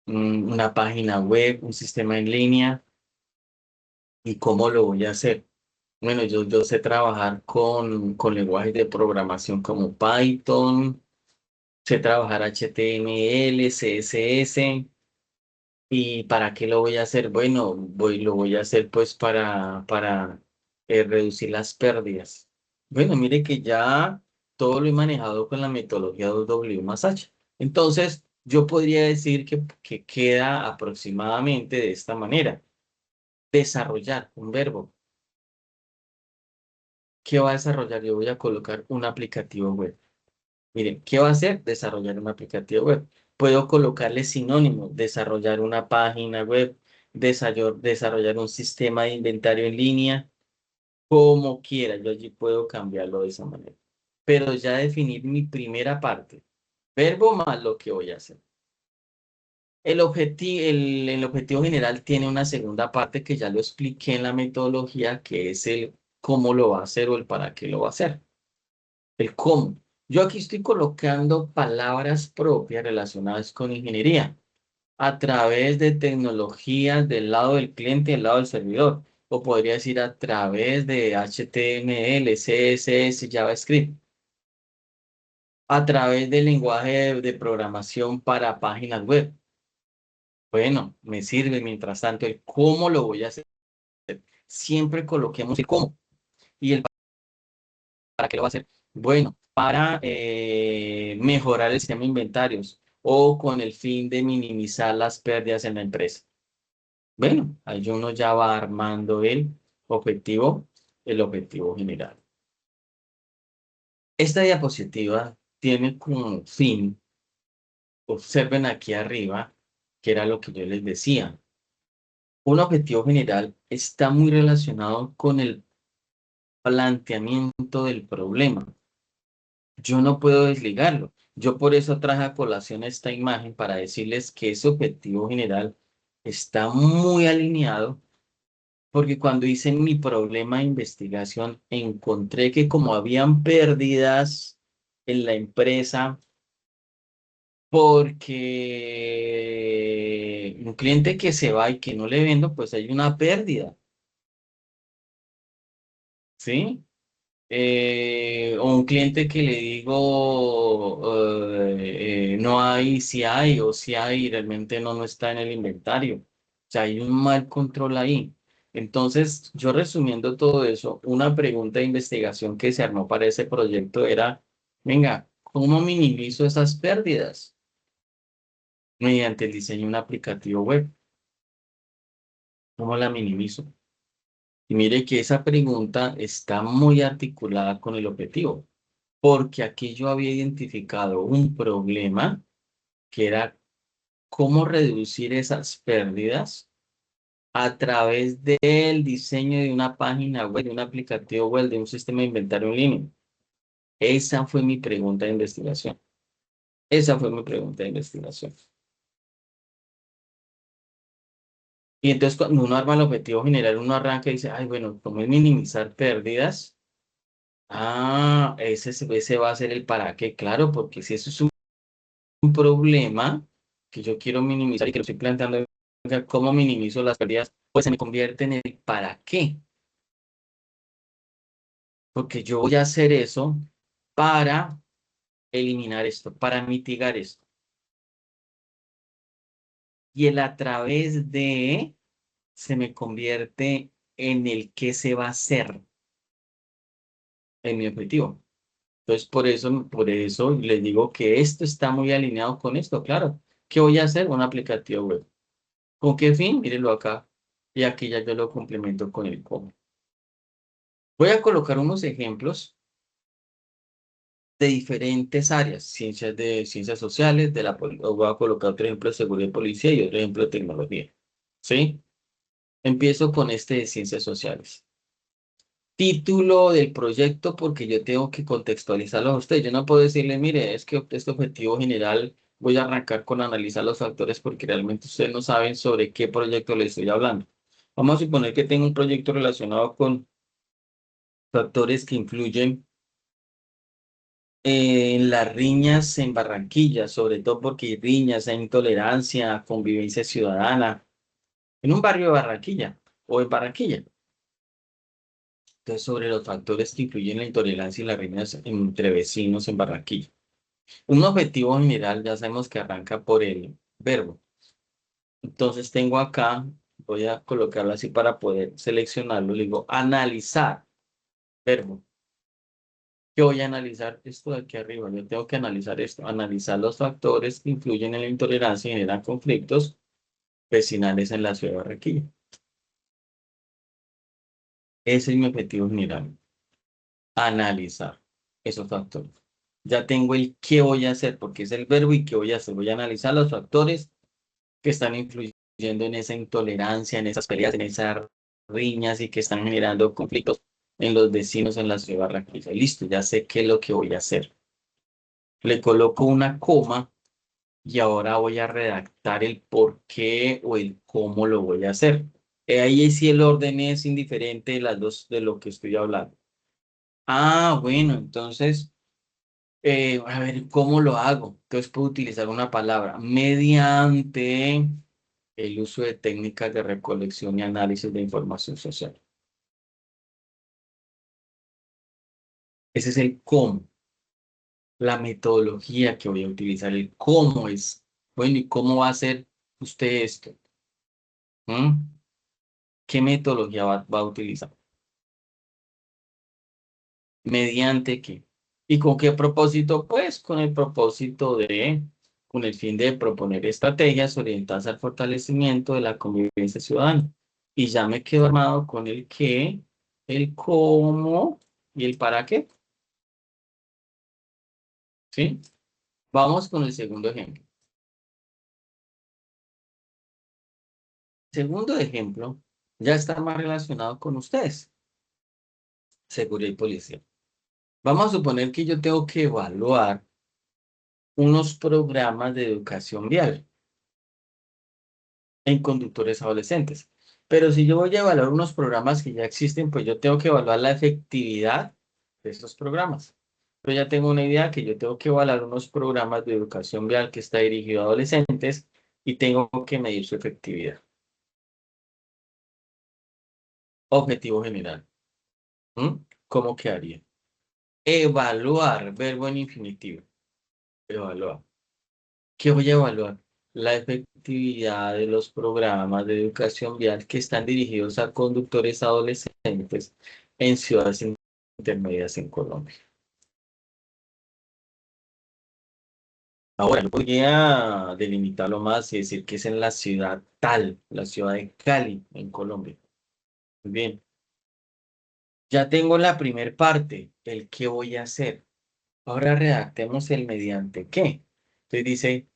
una página web, un sistema en línea. ¿Y cómo lo voy a hacer? Bueno, yo sé trabajar con lenguajes de programación como Python, sé trabajar HTML, CSS. ¿Y para qué lo voy a hacer? Bueno, lo voy a hacer pues para reducir las pérdidas. Bueno, mire que ya todo lo he manejado con la metodología 2W más H. Entonces, yo podría decir que queda aproximadamente de esta manera. Desarrollar un verbo. ¿Qué va a desarrollar? Yo voy a colocar un aplicativo web. Miren, ¿qué va a hacer? Desarrollar un aplicativo web. Puedo colocarle sinónimo, desarrollar una página web, desarrollar un sistema de inventario en línea, como quiera. Yo allí puedo cambiarlo de esa manera. Pero ya definir mi primera parte, verbo más lo que voy a hacer. El objetivo general tiene una segunda parte que ya lo expliqué en la metodología, que es el cómo lo va a hacer o el para qué lo va a hacer. El cómo. Yo aquí estoy colocando palabras propias relacionadas con ingeniería a través de tecnologías del lado del cliente y del lado del servidor. O podría decir a través de HTML, CSS, JavaScript. A través del lenguaje de programación para páginas web. Bueno, me sirve mientras tanto el cómo lo voy a hacer. Siempre coloquemos el cómo. Y el ¿para qué lo va a hacer? Bueno, para mejorar el sistema de inventarios o con el fin de minimizar las pérdidas en la empresa. Bueno, ahí uno ya va armando objetivo, el objetivo general. Esta diapositiva tiene como fin, observen aquí arriba, que era lo que yo les decía. Un objetivo general está muy relacionado con el planteamiento del problema. Yo no puedo desligarlo. Yo por eso traje a colación esta imagen para decirles que ese objetivo general está muy alineado, porque cuando hice mi problema de investigación encontré que como habían pérdidas en la empresa, porque un cliente que se va y que no le vendo, pues hay una pérdida, ¿sí? O un cliente que le digo no hay, si hay, o si hay, y realmente no está en el inventario. O sea, hay un mal control ahí. Entonces, yo resumiendo todo eso, una pregunta de investigación que se armó para ese proyecto era, venga, ¿cómo minimizo esas pérdidas? Mediante el diseño de un aplicativo web. ¿Cómo la minimizo? Y mire que esa pregunta está muy articulada con el objetivo, porque aquí yo había identificado un problema que era cómo reducir esas pérdidas a través del diseño de una página web, de un aplicativo web, de un sistema de inventario en línea. Esa fue mi pregunta de investigación. Esa fue mi pregunta de investigación. Y entonces cuando uno arma el objetivo general, uno arranca y dice, ay, bueno, ¿cómo es minimizar pérdidas? Ah, ese va a ser el para qué, claro, porque si eso es un problema que yo quiero minimizar y que lo estoy planteando, ¿cómo minimizo las pérdidas? Pues se me convierte en el para qué, porque yo voy a hacer eso para eliminar esto, para mitigar esto. Y el a través de se me convierte en el qué se va a hacer en mi objetivo. Entonces, por eso les digo que esto está muy alineado con esto, claro. ¿Qué voy a hacer? Un aplicativo web. ¿Con qué fin? Mírenlo acá. Y aquí ya yo lo complemento con el cómo. Voy a colocar unos ejemplos de diferentes áreas, ciencias sociales, voy a colocar otro ejemplo de seguridad y policía y otro ejemplo de tecnología. ¿Sí? Empiezo con este de ciencias sociales. Título del proyecto porque yo tengo que contextualizarlo a usted. Yo no puedo decirle, mire, es que este objetivo general voy a arrancar con analizar los factores porque realmente ustedes no saben sobre qué proyecto le estoy hablando. Vamos a suponer que tengo un proyecto relacionado con factores que influyen en las riñas en Barranquilla, sobre todo porque hay riñas, hay intolerancia, convivencia ciudadana, en un barrio de Barranquilla o en Barranquilla. Entonces, sobre los factores que influyen la intolerancia y las riñas entre vecinos en Barranquilla. Un objetivo general ya sabemos que arranca por el verbo. Entonces, tengo acá, voy a colocarlo así para poder seleccionarlo, le digo analizar, verbo. Yo voy a analizar esto de aquí arriba, yo tengo que analizar esto, analizar los factores que influyen en la intolerancia y generan conflictos vecinales en la ciudad de Barranquilla. Ese es mi objetivo general, analizar esos factores. Ya tengo el qué voy a hacer, porque es el verbo y qué voy a hacer. Voy a analizar los factores que están influyendo en esa intolerancia, en esas peleas, en esas riñas y que están generando conflictos en los vecinos en la ciudad de Barranquilla. Listo, ya sé qué es lo que voy a hacer. Le coloco una coma y ahora voy a redactar el por qué o el cómo lo voy a hacer. Ahí sí el orden es indiferente de las dos de lo que estoy hablando. Ah, bueno, entonces, a ver, ¿cómo lo hago? Entonces puedo utilizar una palabra mediante el uso de técnicas de recolección y análisis de información social. Ese es el cómo, la metodología que voy a utilizar, el cómo es. Bueno, ¿y cómo va a hacer usted esto? ¿Mm? ¿Qué metodología va a utilizar? ¿Mediante qué? ¿Y con qué propósito? Pues con el fin de proponer estrategias orientadas al fortalecimiento de la convivencia ciudadana. Y ya me quedo armado con el qué, el cómo y el para qué. ¿Sí? Vamos con el segundo ejemplo. Segundo ejemplo ya está más relacionado con ustedes, seguridad y policía. Vamos a suponer que yo tengo que evaluar unos programas de educación vial en conductores adolescentes. Pero si yo voy a evaluar unos programas que ya existen, pues yo tengo que evaluar la efectividad de estos programas. Yo ya tengo una idea que yo tengo que evaluar unos programas de educación vial que está dirigido a adolescentes y tengo que medir su efectividad. Objetivo general. ¿Mm? ¿Cómo quedaría? Evaluar, verbo en infinitivo. Evaluar. ¿Qué voy a evaluar? La efectividad de los programas de educación vial que están dirigidos a conductores adolescentes en ciudades intermedias en Colombia. Ahora, yo podría delimitarlo más y decir que es en la ciudad tal, la ciudad de Cali, en Colombia. Muy bien, ya tengo la primer parte, el qué voy a hacer. Ahora redactemos el mediante qué. Entonces dice,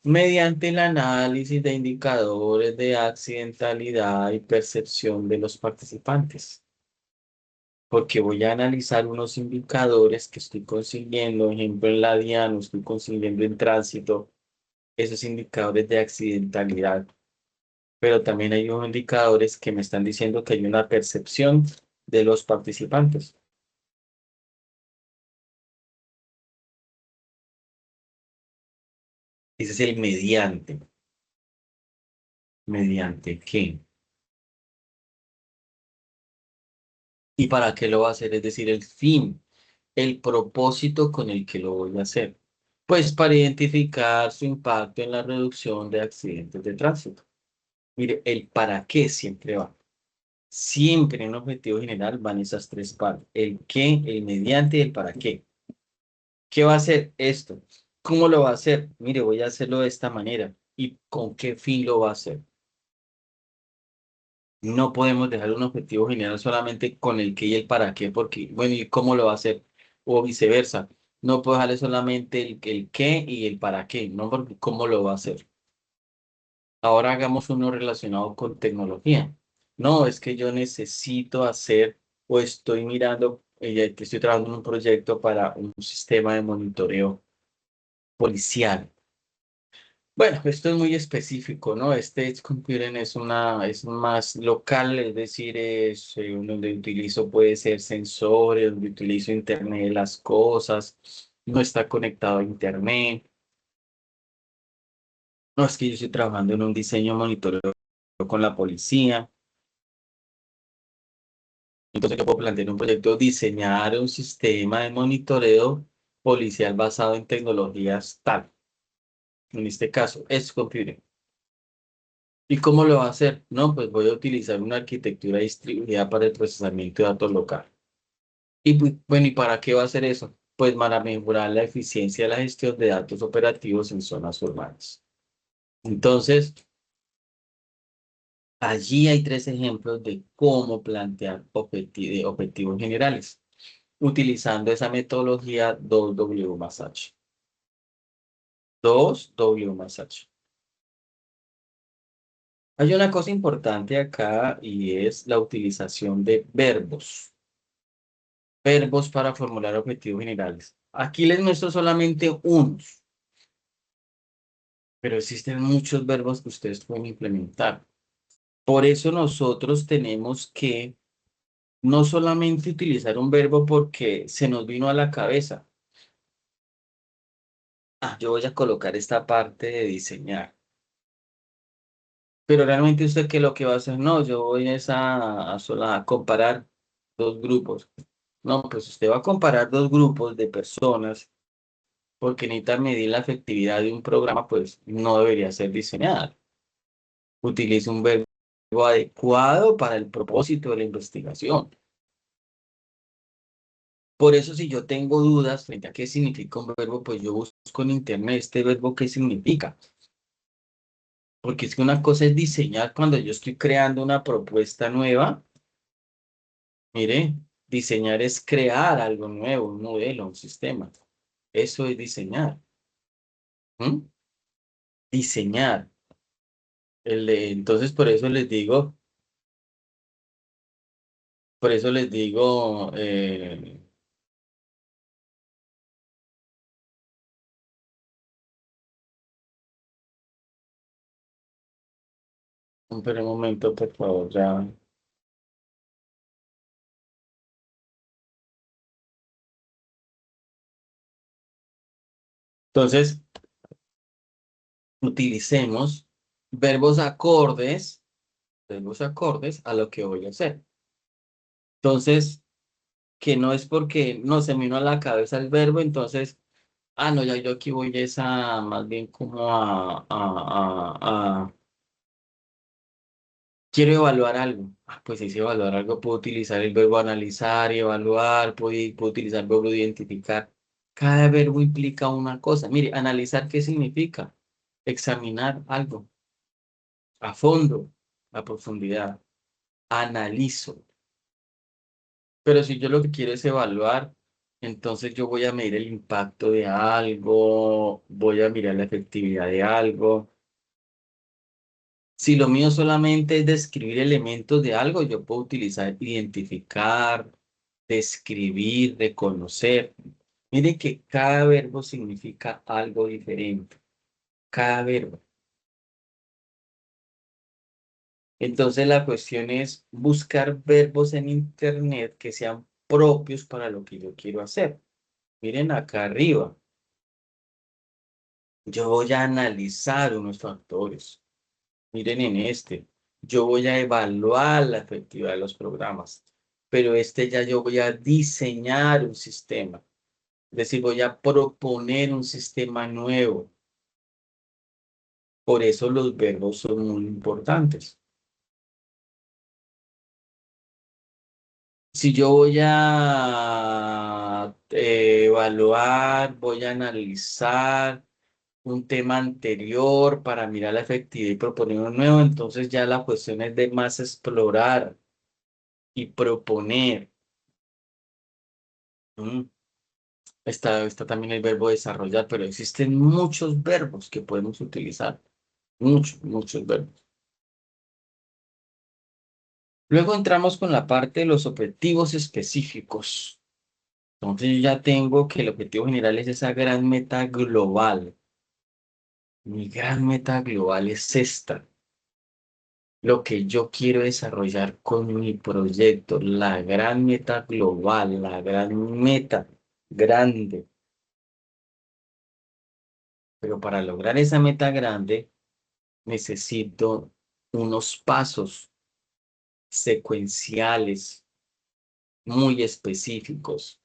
mediante el análisis de indicadores de accidentalidad y percepción de los participantes, porque voy a analizar unos indicadores que estoy consiguiendo, ejemplo en la DIAN, estoy consiguiendo en tránsito, esos indicadores de accidentalidad, pero también hay unos indicadores que me están diciendo que hay una percepción de los participantes. Ese es el mediante. ¿Mediante qué? ¿Y para qué lo va a hacer? Es decir, el fin, el propósito con el que lo voy a hacer. Pues para identificar su impacto en la reducción de accidentes de tránsito. Mire, el para qué siempre va. Siempre en un objetivo general van esas tres partes. El qué, el mediante y el para qué. ¿Qué va a hacer esto? ¿Cómo lo va a hacer? Mire, voy a hacerlo de esta manera. ¿Y con qué fin lo va a hacer? No podemos dejar un objetivo general solamente con el qué y el para qué, porque, bueno, ¿y cómo lo va a hacer? O viceversa. no puedo dejarle solamente el qué y el para qué, no porque cómo lo va a hacer. Ahora hagamos uno relacionado con tecnología. No, es que yo necesito hacer o estoy mirando, que estoy trabajando en un proyecto para un sistema de monitoreo policial. Bueno, esto es muy específico, ¿no? Este Edge Computing es más local, es decir, es donde utilizo puede ser sensores, donde utilizo Internet de las cosas, no está conectado a Internet. No, es que yo estoy trabajando en un diseño de monitoreo con la policía. Entonces yo puedo plantear un proyecto, diseñar un sistema de monitoreo policial basado en tecnologías tal. En este caso, Edge Computing. ¿Y cómo lo va a hacer? No, pues voy a utilizar una arquitectura distribuida para el procesamiento de datos local. Y bueno, ¿y para qué va a hacer eso? Pues para mejorar la eficiencia de la gestión de datos operativos en zonas urbanas. Entonces, allí hay tres ejemplos de cómo plantear objetivos generales, utilizando esa metodología 2W más H. 2W más H. Hay una cosa importante acá y es la utilización de verbos. Verbos para formular objetivos generales. Aquí les muestro solamente unos, pero existen muchos verbos que ustedes pueden implementar. Por eso nosotros tenemos que no solamente utilizar un verbo porque se nos vino a la cabeza. Ah, yo voy a colocar esta parte de diseñar. Pero realmente usted qué lo que va a hacer, no, yo voy a comparar dos grupos. No, pues usted va a comparar dos grupos de personas porque necesita medir la efectividad de un programa, pues no debería ser diseñada. Utilice un verbo adecuado para el propósito de la investigación. Por eso, si yo tengo dudas frente a qué significa un verbo, pues yo busco en internet este verbo qué significa. Porque es que una cosa es diseñar cuando yo estoy creando una propuesta nueva. Mire, diseñar es crear algo nuevo, un modelo, un sistema. Eso es diseñar. ¿Mm? Diseñar. Entonces, por eso les digo, un momento, por favor, ya. Entonces, utilicemos verbos acordes, verbos acordes a lo que voy a hacer. Entonces, que no es porque no se me vino a la cabeza el verbo, entonces, no, ya yo aquí voy es a más bien como quiero evaluar algo. Pues si es evaluar algo, puedo utilizar el verbo analizar y evaluar, puedo utilizar el verbo identificar. Cada verbo implica una cosa. Mire, analizar, ¿qué significa? Examinar algo a fondo, a profundidad. Analizo. Pero si yo lo que quiero es evaluar, entonces yo voy a medir el impacto de algo, voy a mirar la efectividad de algo. Si lo mío solamente es describir elementos de algo, yo puedo utilizar identificar, describir, reconocer. Miren que cada verbo significa algo diferente. Cada verbo. Entonces la cuestión es buscar verbos en Internet que sean propios para lo que yo quiero hacer. Miren acá arriba. Yo voy a analizar unos factores. Miren en este. Yo voy a evaluar la efectividad de los programas. Pero este ya yo voy a diseñar un sistema. Es decir, voy a proponer un sistema nuevo. Por eso los verbos son muy importantes. Si yo voy a evaluar, voy a analizar un tema anterior para mirar la efectividad y proponer uno nuevo, entonces ya la cuestión es de más explorar y proponer. ¿Mm? Está también el verbo desarrollar, pero existen muchos verbos que podemos utilizar. Muchos, muchos verbos. Luego entramos con la parte de los objetivos específicos. Entonces yo ya tengo que el objetivo general es esa gran meta global. Mi gran meta global es esta. Lo que yo quiero desarrollar con mi proyecto, la gran meta global, la gran meta grande. Pero para lograr esa meta grande, necesito unos pasos secuenciales muy específicos.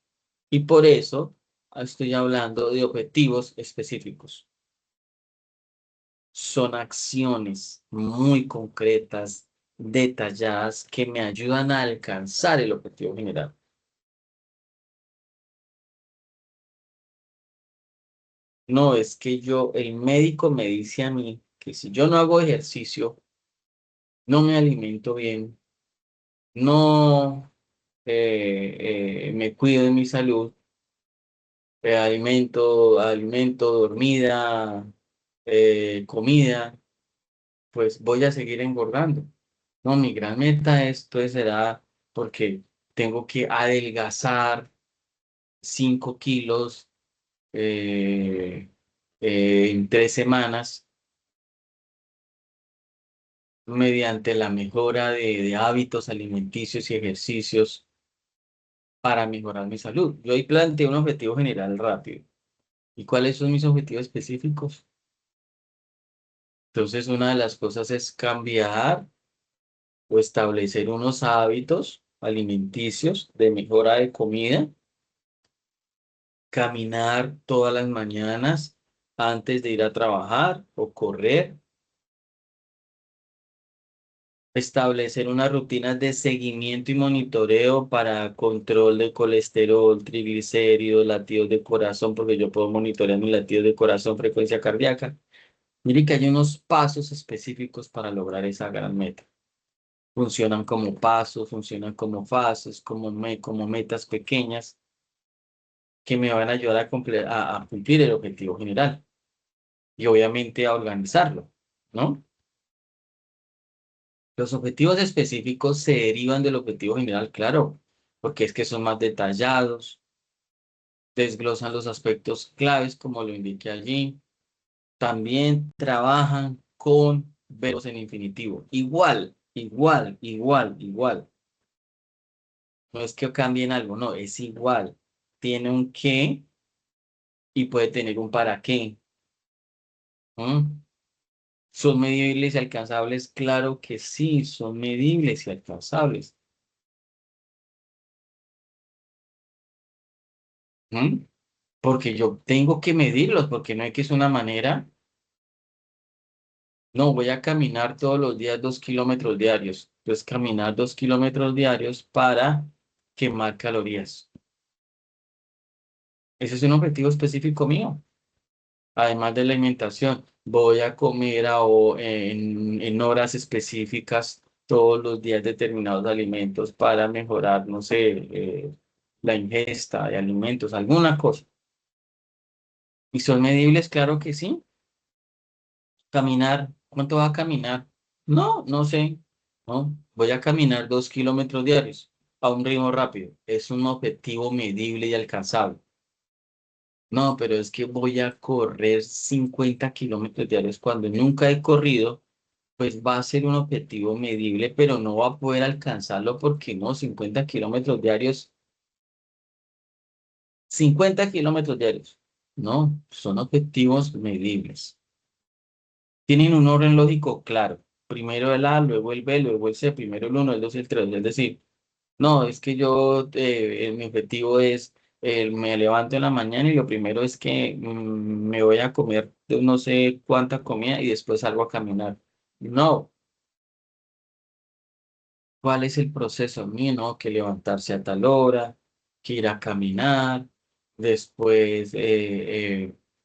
Y por eso estoy hablando de objetivos específicos. Son acciones muy concretas, detalladas, que me ayudan a alcanzar el objetivo general. No es que el médico me dice a mí que si yo no hago ejercicio, no me alimento bien, no me cuido de mi salud, alimento, dormida, comida, pues voy a seguir engordando. No, mi gran meta esto será porque tengo que adelgazar 5 kilos en 3 semanas mediante la mejora de hábitos alimenticios y ejercicios para mejorar mi salud. Yo ahí planteé un objetivo general rápido. ¿Y cuáles son mis objetivos específicos? Entonces, una de las cosas es cambiar o establecer unos hábitos alimenticios de mejora de comida, caminar todas las mañanas antes de ir a trabajar o correr, establecer unas rutinas de seguimiento y monitoreo para control de colesterol, triglicéridos, latidos de corazón, porque yo puedo monitorear mis latidos de corazón, frecuencia cardíaca. Mire que hay unos pasos específicos para lograr esa gran meta. Funcionan como pasos, funcionan como fases, como metas pequeñas que me van a ayudar a cumplir el objetivo general y obviamente a organizarlo, ¿no? Los objetivos específicos se derivan del objetivo general, claro, porque es que son más detallados, desglosan los aspectos claves, como lo indiqué allí. También trabajan con verbos en infinitivo. Igual, igual, igual, igual. No es que cambien algo, no, es igual. Tiene un qué y puede tener un para qué. ¿Mm? ¿Son medibles y alcanzables? Claro que sí, son medibles y alcanzables. ¿Mm? Porque yo tengo que medirlos, porque no hay que es una manera. No, voy a caminar todos los días 2 kilómetros diarios. Entonces, caminar 2 kilómetros diarios para quemar calorías. Ese es un objetivo específico mío. Además de la alimentación, voy a comer en horas específicas todos los días determinados alimentos para mejorar, no sé, la ingesta de alimentos, alguna cosa. ¿Y son medibles? Claro que sí. Caminar, ¿cuánto va a caminar? No, no sé. No, voy a caminar 2 kilómetros diarios a un ritmo rápido. Es un objetivo medible y alcanzable. No, pero es que voy a correr 50 kilómetros diarios cuando nunca he corrido, pues va a ser un objetivo medible, pero no va a poder alcanzarlo porque no, 50 kilómetros diarios, 50 kilómetros diarios. No, son objetivos medibles. Tienen un orden lógico claro. Primero el A, luego el B, luego el C, primero el uno, el 2 y el 3. Es decir, no, es que mi objetivo es, me levanto en la mañana y lo primero es que me voy a comer no sé cuánta comida y después salgo a caminar. No, ¿cuál es el proceso mío? No, que levantarse a tal hora, que ir a caminar, después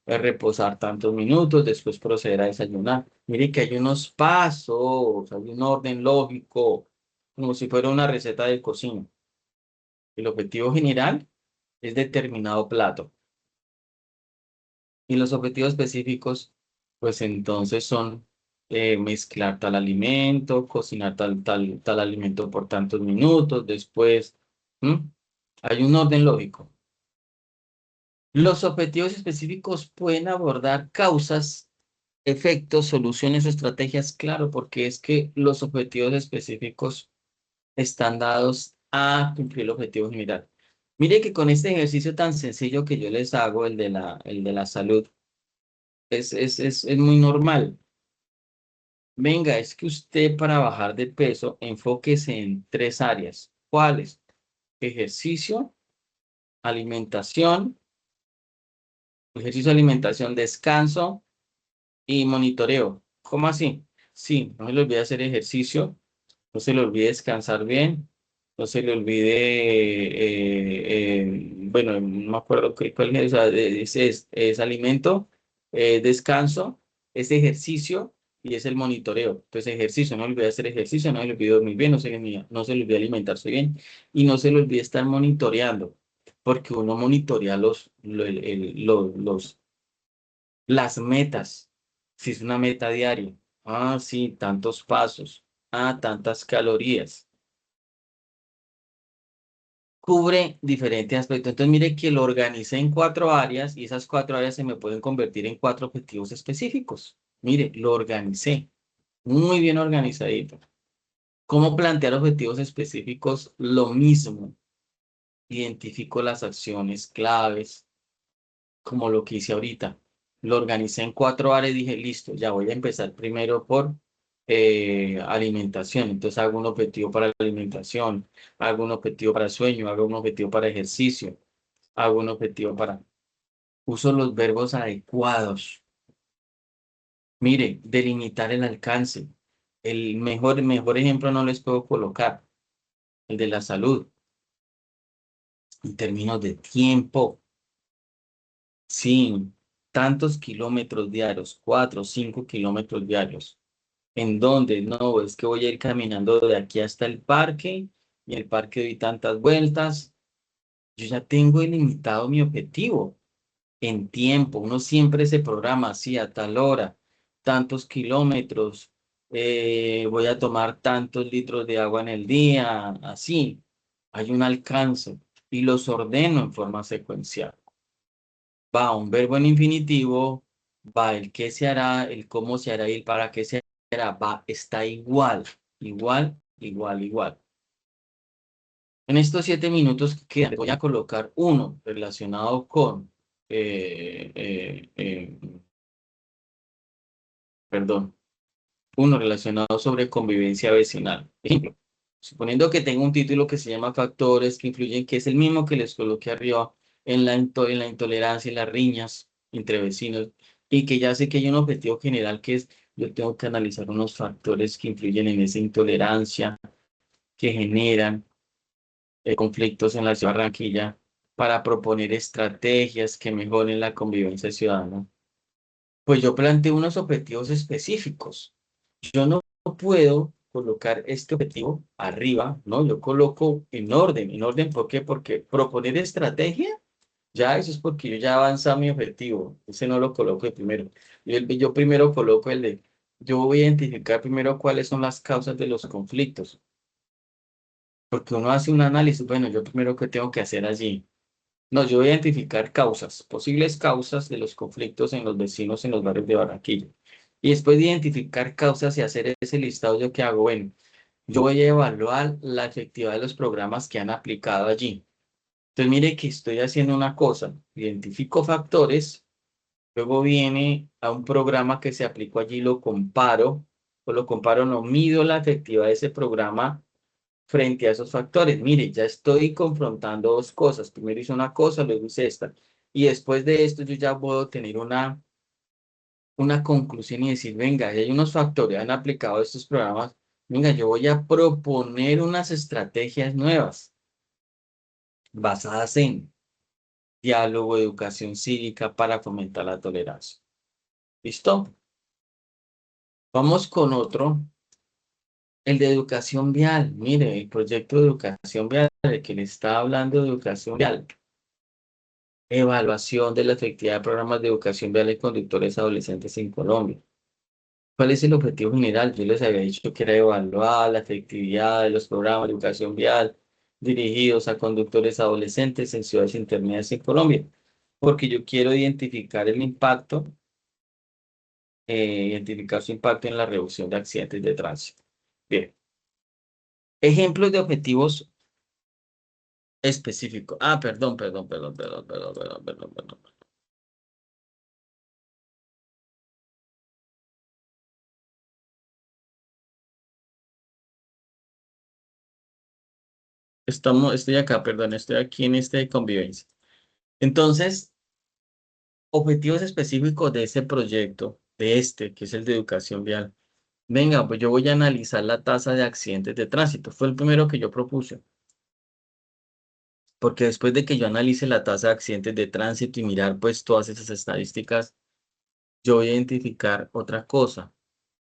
reposar tantos minutos, después proceder a desayunar. Mire que hay unos pasos, hay un orden lógico, como si fuera una receta de cocina. El objetivo general es determinado plato. Y los objetivos específicos, pues entonces son mezclar tal alimento, cocinar tal alimento por tantos minutos, después, ¿m? Hay un orden lógico. Los objetivos específicos pueden abordar causas, efectos, soluciones o estrategias, claro, porque es que los objetivos específicos están dados a cumplir el objetivo general. Mire que con este ejercicio tan sencillo que yo les hago, el de la salud, es muy normal. Venga, es que usted para bajar de peso, enfóquese en 3 áreas. ¿Cuáles? Ejercicio, alimentación, ejercicio, alimentación, descanso y monitoreo. ¿Cómo así? Sí, no se le olvide hacer ejercicio, no se le olvide descansar bien, no se le olvide, bueno, no me acuerdo cuál es, o sea, es alimento, descanso, es ejercicio y es el monitoreo. Entonces, ejercicio, no le olvide hacer ejercicio, no se le olvide dormir bien, no se le olvide alimentarse bien y no se le olvide estar monitoreando, porque uno monitorea las metas. Si es una meta diaria, sí, tantos pasos, tantas calorías. Cubre diferentes aspectos. Entonces, mire que lo organicé en 4 áreas y esas 4 áreas se me pueden convertir en 4 objetivos específicos. Mire, lo organicé. Muy bien organizadito. ¿Cómo plantear objetivos específicos? Lo mismo. Identifico las acciones claves, como lo que hice ahorita. Lo organicé en 4 áreas y dije, listo, ya voy a empezar primero por alimentación. Entonces hago un objetivo para alimentación, hago un objetivo para sueño, hago un objetivo para ejercicio, hago un objetivo para... Uso los verbos adecuados. Mire, delimitar el alcance. El mejor ejemplo no les puedo colocar, el de la salud, en términos de tiempo. Sí, tantos kilómetros diarios, 4 o 5 kilómetros diarios. ¿En dónde? No, es que voy a ir caminando de aquí hasta el parque y en el parque doy tantas vueltas. Yo ya tengo delimitado mi objetivo en tiempo. Uno siempre se programa así a tal hora, tantos kilómetros, voy a tomar tantos litros de agua en el día, así. Hay un alcance y los ordeno en forma secuencial. Va un verbo en infinitivo, va el qué se hará, el cómo se hará y el para qué se hará. Va, está igual, igual, igual, igual. En estos 7 minutos que quedan, voy a colocar uno relacionado con, perdón, uno relacionado sobre convivencia vecinal. Ejemplo, suponiendo que tengo un título que se llama Factores que influyen, que es el mismo que les coloqué arriba en la intolerancia y las riñas entre vecinos, y que ya sé que hay un objetivo general que es, yo tengo que analizar unos factores que influyen en esa intolerancia, que generan conflictos en la ciudad de Barranquilla, para proponer estrategias que mejoren la convivencia ciudadana. Pues yo planteo unos objetivos específicos. Yo no puedo colocar este objetivo arriba, ¿no? Yo coloco en orden, ¿por qué? Porque proponer estrategia, ya eso es porque yo ya he avanzado mi objetivo, ese no lo coloco de primero. Yo primero coloco yo voy a identificar primero cuáles son las causas de los conflictos, porque uno hace un análisis, bueno, yo primero qué tengo que hacer allí. No, yo voy a identificar causas, posibles causas de los conflictos en los vecinos en los barrios de Barranquilla. Y después de identificar causas y hacer ese listado, ¿yo qué hago? Bueno, yo voy a evaluar la efectividad de los programas que han aplicado allí. Entonces, mire que estoy haciendo una cosa, identifico factores, luego viene a un programa que se aplicó allí, no mido la efectividad de ese programa frente a esos factores. Mire, ya estoy confrontando dos cosas. Primero hice una cosa, luego hice esta. Y después de esto yo ya puedo tener una conclusión y decir, venga, ya hay unos factores, han aplicado estos programas. Venga, yo voy a proponer unas estrategias nuevas basadas en diálogo, educación cívica para fomentar la tolerancia. ¿Listo? Vamos con otro, el de educación vial. Mire, el proyecto de educación vial, el que le está hablando de educación vial. Evaluación de la efectividad de programas de educación vial de conductores adolescentes en Colombia. ¿Cuál es el objetivo general? Yo les había dicho que era evaluar la efectividad de los programas de educación vial dirigidos a conductores adolescentes en ciudades intermedias en Colombia, porque yo quiero identificar el impacto, identificar su impacto en la reducción de accidentes de tránsito. Bien, ejemplos de objetivos específicos. Ah, perdón. Estoy acá, perdón, estoy aquí en este de convivencia. Entonces, objetivos específicos de este proyecto, de este, que es el de educación vial. Venga, pues yo voy a analizar la tasa de accidentes de tránsito. Fue el primero que yo propuse. Porque después de que yo analice la tasa de accidentes de tránsito y mirar pues todas esas estadísticas, yo voy a identificar otra cosa.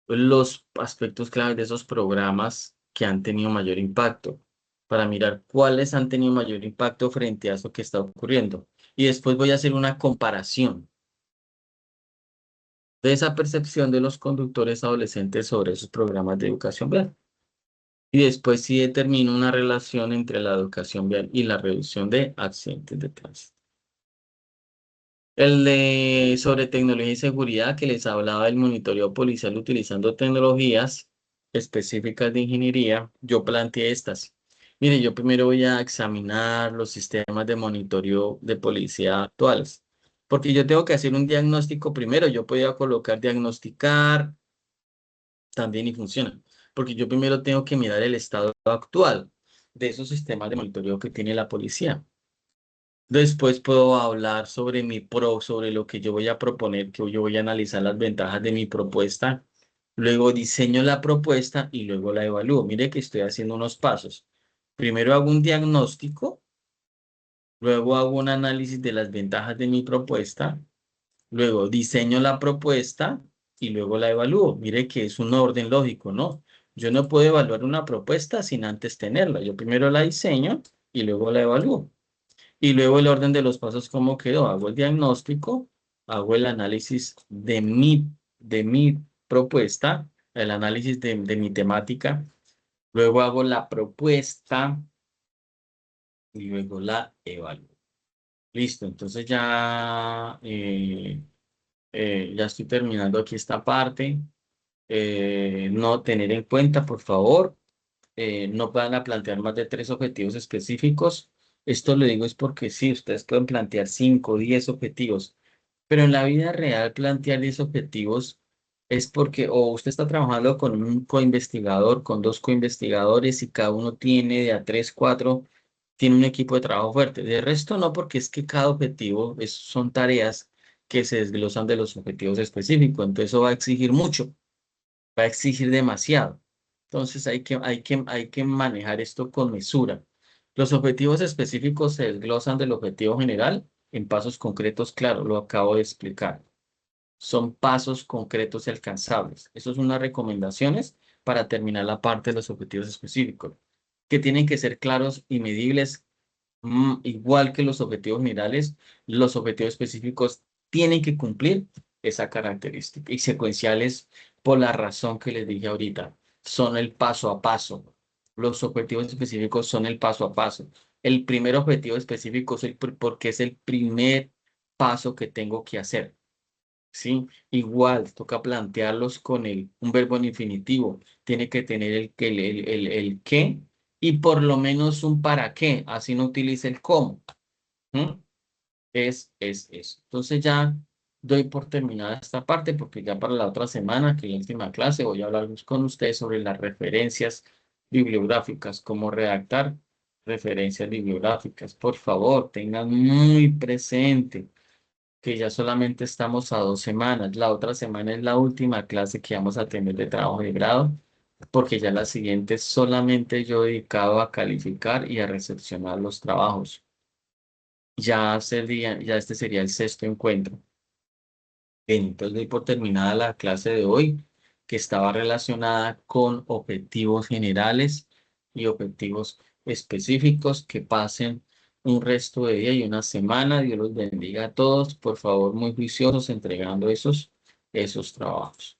Los aspectos claves de esos programas que han tenido mayor impacto, para mirar cuáles han tenido mayor impacto frente a eso que está ocurriendo. Y después voy a hacer una comparación de esa percepción de los conductores adolescentes sobre esos programas de educación vial. Y después sí determino una relación entre la educación vial y la reducción de accidentes de tránsito. El de sobre tecnología y seguridad, que les hablaba del monitoreo policial utilizando tecnologías específicas de ingeniería, yo planteé estas. Mire, yo primero voy a examinar los sistemas de monitoreo de policía actuales, porque yo tengo que hacer un diagnóstico primero. Yo podía colocar diagnosticar también y funciona, porque yo primero tengo que mirar el estado actual de esos sistemas de monitoreo que tiene la policía. Después puedo hablar sobre sobre lo que yo voy a proponer, que yo voy a analizar las ventajas de mi propuesta. Luego diseño la propuesta y luego la evalúo. Mire que estoy haciendo unos pasos. Primero hago un diagnóstico, luego hago un análisis de las ventajas de mi propuesta, luego diseño la propuesta y luego la evalúo. Mire que es un orden lógico, ¿no? Yo no puedo evaluar una propuesta sin antes tenerla. Yo primero la diseño y luego la evalúo. Y luego el orden de los pasos, ¿cómo quedó? Hago el diagnóstico, hago el análisis de mi propuesta, el análisis de mi temática, luego hago la propuesta y luego la evalúo. Listo, entonces ya estoy terminando aquí esta parte. No tener en cuenta, por favor, no van a plantear más de 3 objetivos específicos. Esto lo digo es porque sí, ustedes pueden plantear 5, 10 objetivos, pero en la vida real plantear 10 objetivos es porque o usted está trabajando con un coinvestigador, con 2 coinvestigadores y cada uno tiene de a 3, 4, tiene un equipo de trabajo fuerte. De resto no, porque es que cada objetivo son tareas que se desglosan de los objetivos específicos, entonces eso va a exigir mucho, va a exigir demasiado. Entonces hay que manejar esto con mesura. Los objetivos específicos se desglosan del objetivo general en pasos concretos, claro, lo acabo de explicar. Son pasos concretos y alcanzables. Esas son unas recomendaciones para terminar la parte de los objetivos específicos, que tienen que ser claros y medibles, igual que los objetivos generales. Los objetivos específicos tienen que cumplir esa característica y secuenciales por la razón que les dije ahorita. Son el paso a paso. Los objetivos específicos son el paso a paso. El primer objetivo específico es porque es el primer paso que tengo que hacer. ¿Sí? Igual, toca plantearlos con un verbo en infinitivo. Tiene que tener el qué y por lo menos un para qué, así no utilice el cómo. ¿Mm? Es eso. Entonces ya doy por terminada esta parte porque ya para la otra semana, que es la última clase, voy a hablar con ustedes sobre las referencias bibliográficas, cómo redactar referencias bibliográficas. Por favor, tengan muy presente que ya solamente estamos a 2 semanas. La otra semana es la última clase que vamos a tener de trabajo de grado, porque ya la siguiente es solamente yo dedicado a calificar y a recepcionar los trabajos. Ya este sería el sexto encuentro. Bien, entonces doy por terminada la clase de hoy, que estaba relacionada con objetivos generales y objetivos específicos que pasen un resto de día y una semana. Dios los bendiga a todos. Por favor, muy juiciosos entregando esos trabajos.